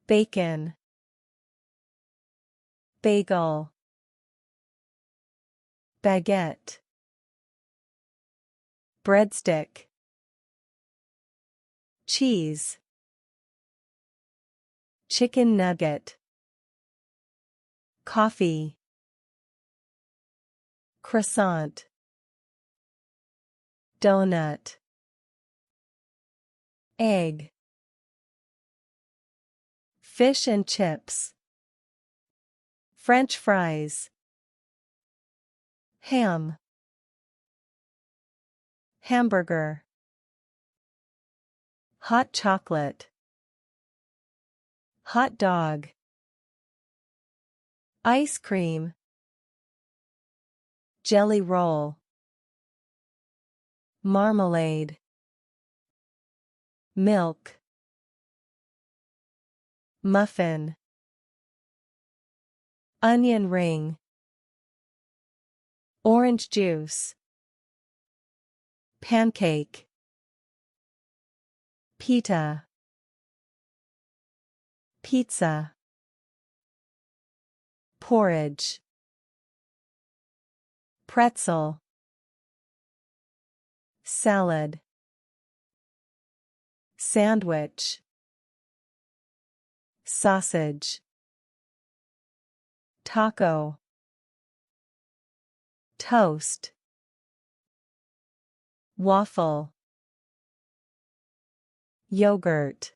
bacon, bagel, baguette, breadstick, cheese, chicken nugget, coffee, croissant, donut, egg, fish and chips, French fries, ham, hamburger, hot chocolate, hot dog, ice cream, jelly roll, marmalade, milk, muffin, onion ring, orange juice, pancake, pita, pizza, porridge, pretzel, salad, sandwich, sausage, taco, toast, waffle, yogurt.